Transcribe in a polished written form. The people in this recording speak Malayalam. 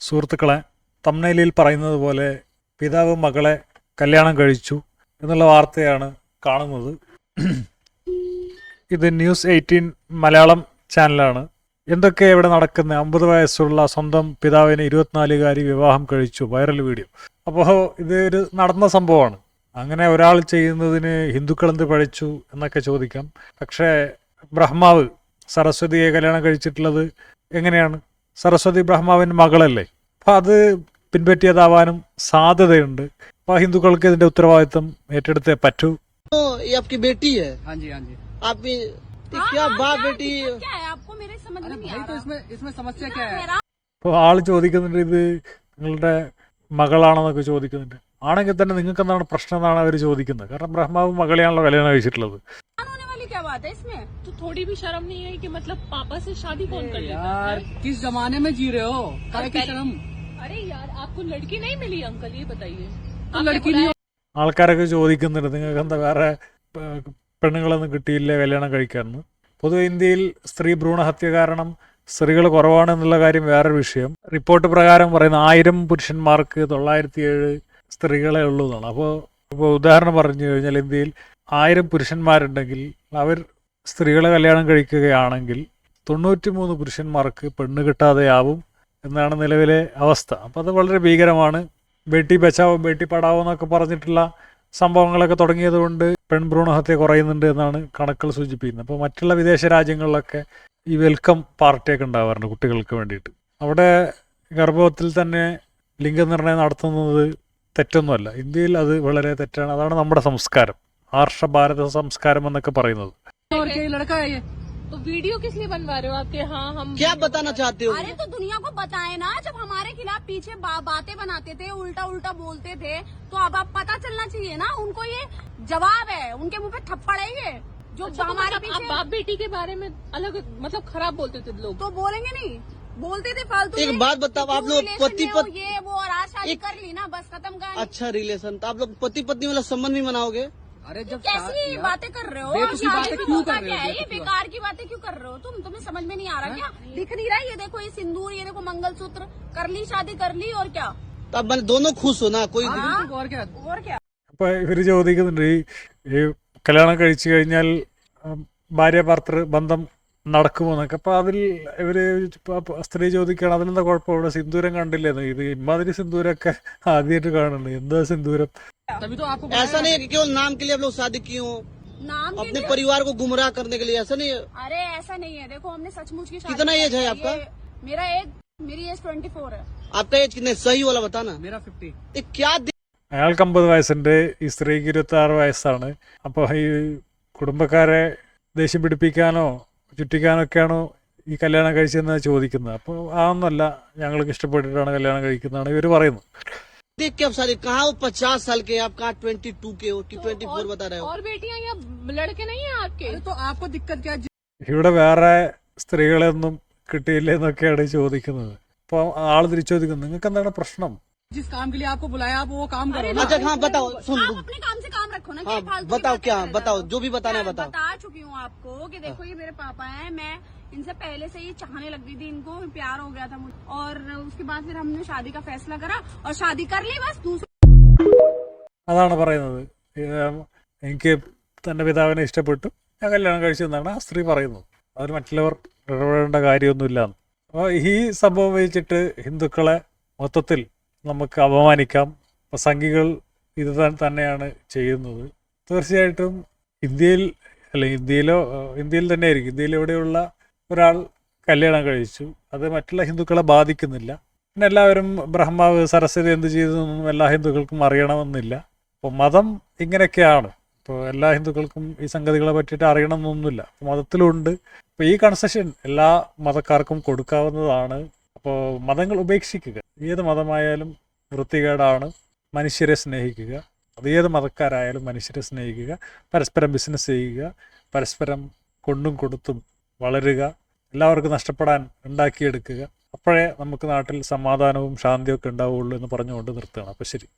സുഹൃത്തുക്കളെ, തംബ്നെയിലിൽ പറയുന്നത് പോലെ പിതാവ് മകളെ കല്യാണം കഴിച്ചു എന്നുള്ള വാർത്തയാണ് കാണുന്നത്. ഇത് ന്യൂസ് 18 മലയാളം ചാനലാണ്. എന്തൊക്കെ ഇവിടെ നടക്കുന്നത്? 50 വയസ്സുള്ള സ്വന്തം പിതാവിനെ 24-കാരി വിവാഹം കഴിച്ചു, വൈറൽ വീഡിയോ. അപ്പോൾ ഇത് ഒരു നടന്ന സംഭവമാണ്. അങ്ങനെ ഒരാൾ ചെയ്യുന്നതിന് ഹിന്ദുക്കൾ എന്ത് പഴിച്ചു എന്നൊക്കെ ചോദിക്കാം. പക്ഷേ ബ്രഹ്മാവ് സരസ്വതിയെ കല്യാണം കഴിച്ചിട്ടുള്ളത് എങ്ങനെയാണ്? സരസ്വതി ബ്രഹ്മാവിൻ്റെ മകളല്ലേ? അപ്പം അത് പിൻപറ്റിയതാവാനും സാധ്യതയുണ്ട്. അപ്പോൾ ഹിന്ദുക്കൾക്ക് ഇതിൻ്റെ ഉത്തരവാദിത്വം ഏറ്റെടുത്തേ പറ്റൂ. അപ്പോൾ ആള് ചോദിക്കുന്നുണ്ട്, ഇത് നിങ്ങളുടെ മകളാണെന്നൊക്കെ ചോദിക്കുന്നുണ്ട്. ആണെങ്കിൽ തന്നെ നിങ്ങൾക്ക് എന്താണ് പ്രശ്നം എന്നാണ് അവർ ചോദിക്കുന്നത്. കാരണം ബ്രഹ്മാവ് മകളെയാണല്ലോ കല്യാണം കഴിച്ചിട്ടുള്ളത്. क्या बात है इसमें? तो थोड़ी भी शर्म नहीं है कि मतलब पापा से शादी कौन कर लेता है? किस जमाने में जी रहे हो? की शर्म? अरे यार, आपको लड़की नहीं मिली अंकल, ये बताइए. लड़की नहीं. ആൾക്കാരൊക്കെ ചോദിക്കുന്നുണ്ട്, നിങ്ങൾക്ക് എന്താ വേറെ പെണ്ണുങ്ങളൊന്നും കിട്ടിയില്ലേ കല്യാണം കഴിക്കാമെന്ന്. പൊതുവെ ഇന്ത്യയിൽ സ്ത്രീ ഭ്രൂണഹത്യ കാരണം സ്ത്രീകൾ കുറവാണ് എന്നുള്ള കാര്യം വേറൊരു വിഷയം. റിപ്പോർട്ട് പ്രകാരം പറയുന്ന 1000 പുരുഷന്മാർക്ക് 907 സ്ത്രീകളെ ഉള്ളൂ എന്നാണ്. അപ്പോൾ ഉദാഹരണം പറഞ്ഞു കഴിഞ്ഞാൽ ഇന്ത്യയിൽ 1000 പുരുഷന്മാരുണ്ടെങ്കിൽ അവർ സ്ത്രീകളെ കല്യാണം കഴിക്കുകയാണെങ്കിൽ 93 പുരുഷന്മാർക്ക് പെണ്ണ് കിട്ടാതെയാവും എന്നാണ് നിലവിലെ അവസ്ഥ. അപ്പോൾ അത് വളരെ ഭീകരമാണ്. ബേട്ടി ബച്ചാവോ ബേട്ടി പഠാവോ എന്നൊക്കെ പറഞ്ഞിട്ടുള്ള സംഭവങ്ങളൊക്കെ തുടങ്ങിയതുകൊണ്ട് പെൺഭ്രൂണഹത്യ കുറയുന്നുണ്ട് എന്നാണ് കണക്കുകൾ സൂചിപ്പിക്കുന്നത്. അപ്പോൾ മറ്റുള്ള വിദേശ രാജ്യങ്ങളിലൊക്കെ ഈ വെൽക്കം പാർട്ടിയൊക്കെ ഉണ്ടാവാറുണ്ട് കുട്ടികൾക്ക് വേണ്ടിയിട്ട്. അവിടെ ഗർഭത്തിൽ തന്നെ ലിംഗനിർണ്ണയം നടത്തുന്നത് തെറ്റൊന്നുമല്ല. ഇന്ത്യയിൽ അത് വളരെ തെറ്റാണ്. അതാണ് നമ്മുടെ സംസ്കാരം, ആർഷ ഭാരത സംസ്കാരം എന്നൊക്കെ പറയുന്നത്. तो वीडियो किस लिए बनवा रहे हो आपके? हाँ, हम क्या बताना चाहते हो? अरे तो दुनिया को बताए ना, जब हमारे खिलाफ पीछे बातें बनाते थे, उल्टा उल्टा बोलते थे, तो अब पता चलना चाहिए ना उनको. ये जवाब है, उनके मुंह पे थप्पड़ है ये जो हमारे पीछे. आप बाप बेटी के बारे में अलग मतलब खराब बोलते थे लोग, तो बोलेंगे नहीं, बोलते थे फालतू. एक बात बताओ, आप लोग पति पत्नी ये वो और आज शादी कर ली ना, बस खत्म कहानी. अच्छा रिलेशन, तो आप लोग पति पत्नी वाला संबंध भी मनाओगे? अरे जब कैसी बातें कर रहे हो? शादी क्यों कर रहे हो? ये बेकार की बातें क्यों कर रहे हो तुम? तुम्हें समझ में नहीं आ रहा क्या? दिख नहीं रहा? ये देखो, ये सिंदूर, ये देखो मंगलसूत्र, कर ली शादी कर ली, और क्या? तब मैंने दोनों खुश हो ना, कोई और क्या. അപ്പോൾ ഇവർ ചോദിക്കുന്നുണ്ട്, ഈ കല്യാണം കഴിച്ചു കഴിഞ്ഞാൽ ഭാര്യ ഭർത്തൃ ബന്ധം നടക്കുമോ എന്നൊക്കെ. അപ്പോൾ അതിൽ ഇവർ സ്ത്രീ ചോദിക്കുകയാണ്, അതിലെന്താ കുഴപ്പം? ഇവിടെ സിന്ദൂരം കണ്ടില്ലെന്ന്. ഇത് ഇമാതിരി സിന്ദൂരമൊക്കെ ആദ്യമായിട്ട് കാണുന്നുണ്ട്. എന്താ സിന്ദൂരം? ऐसा नहीं है कि केवल नाम के लिए आप लोग शादी किए हो, नाम अपने परिवार को गुमराह करने के लिए. ऐसा नहीं है. अरे ऐसा नहीं है. देखो, हमने सचमुच की शादी. कितना एज है आपका? मेरी एज 24 है. आपका एज कितना? सही वाला बताना. मेरा 50. क्या അയാൾക്ക് 50 വയസ്സുണ്ട്, ഈ സ്ത്രീക്ക് 26 വയസ്സാണ്. അപ്പോൾ ഈ കുടുംബക്കാരെ ദേഷ്യം പിടിപ്പിക്കാനോ ചുറ്റിക്കാനോ ഒക്കെയാണോ ഈ കല്യാണം കഴിച്ചതെന്ന് ചോദിക്കുന്നത്. അപ്പോൾ അതൊന്നുമല്ല, ഞങ്ങൾക്ക് ഇഷ്ടപ്പെട്ടിട്ടാണ് കല്യാണം കഴിക്കുന്നതാണ് ഇവർ പറയുന്നത്. देख के आप शादी कहाँ हो? 50 साल के आप, कहाँ 22 के हो कि 24 बता रहे हो? और बेटियां या लड़के नहीं है आपके? तो आपको दिक्कत क्या है? ഇവിടെ വേറെ സ്ത്രീകളെയൊന്നും കിട്ടിയില്ല എന്നൊക്കെയാണ് ചോദിക്കുന്നത്. അപ്പോൾ ആൾ തിരിച്ചു ചോദിക്കുന്നത്, നിങ്ങൾക്ക് എന്താണ് പ്രശ്നം? जिस काम के लिए आपको बुलाया आप वो काम करो. अच्छा हाँ बताओ, सुन आप अपने काम से काम रखो ना. हाँ, बताओ क्या, बताओ जो भी बताना है बताओ. बता चुकी हूँ आपको कि देखो, ये मेरे पापा हैं. मैं इनसे पहले से ही चाहने लग गई थी, इनको प्यार हो गया था मुझे. और उसके बाद फिर हमने शादी का फैसला करा और शादी कर ली. बस അതാണ് പറയുന്നത്. എനിക്ക് തൻ്റെ പിതാവിനെ ഇഷ്ടപ്പെട്ടു, ഞാൻ കല്യാണം കഴിച്ചതെന്നാണ് ആ സ്ത്രീ പറയുന്നത്. അവർ മറ്റുള്ളവർ ഇടപെടേണ്ട കാര്യമൊന്നുമില്ല. അപ്പോൾ ഈ സംഭവം വെച്ചിട്ട് ഹിന്ദുക്കളെ മൊത്തത്തിൽ നമുക്ക് അപമാനിക്കാം. സംഘികൾ ഇത് തന്നെയാണ് ചെയ്യുന്നത്. തീർച്ചയായിട്ടും ഇന്ത്യയിൽ തന്നെ ആയിരിക്കും, ഇന്ത്യയിൽ എവിടെയുള്ള ഒരാൾ കല്യാണം കഴിച്ചു, അത് മറ്റുള്ള ഹിന്ദുക്കളെ ബാധിക്കുന്നില്ല. പിന്നെ എല്ലാവരും ബ്രഹ്മാവ് സരസ്വതി എന്ത് ചെയ്തതെന്നൊന്നും എല്ലാ ഹിന്ദുക്കൾക്കും അറിയണമെന്നില്ല. അപ്പോൾ മതം ഇങ്ങനെയൊക്കെയാണ്. ഇപ്പോൾ എല്ലാ ഹിന്ദുക്കൾക്കും ഈ സംഗതികളെ പറ്റിയിട്ട് അറിയണമെന്നൊന്നുമില്ല. മതത്തിലുണ്ട്. അപ്പോൾ ഈ കൺസെഷൻ എല്ലാ മതക്കാർക്കും കൊടുക്കാവുന്നതാണ്. അപ്പോൾ മതങ്ങൾ ഉപേക്ഷിക്കുക. ഏത് മതമായാലും വൃത്തികേടാണ്. മനുഷ്യരെ സ്നേഹിക്കുക. അത് ഏത് മതക്കാരായാലും മനുഷ്യരെ സ്നേഹിക്കുക. പരസ്പരം ബിസിനസ് ചെയ്യുക. പരസ്പരം കൊണ്ടും കൊടുത്തും വളരുക. എല്ലാവർക്കും നഷ്ടപ്പെടാൻ ഉണ്ടാക്കിയെടുക്കുക. അപ്പോഴേ നമുക്ക് നാട്ടിൽ സമാധാനവും ശാന്തിയൊക്കെ ഉണ്ടാവുള്ളൂ എന്ന് പറഞ്ഞുകൊണ്ട് നിർത്തുകയാണ്. അപ്പോൾ ശരി.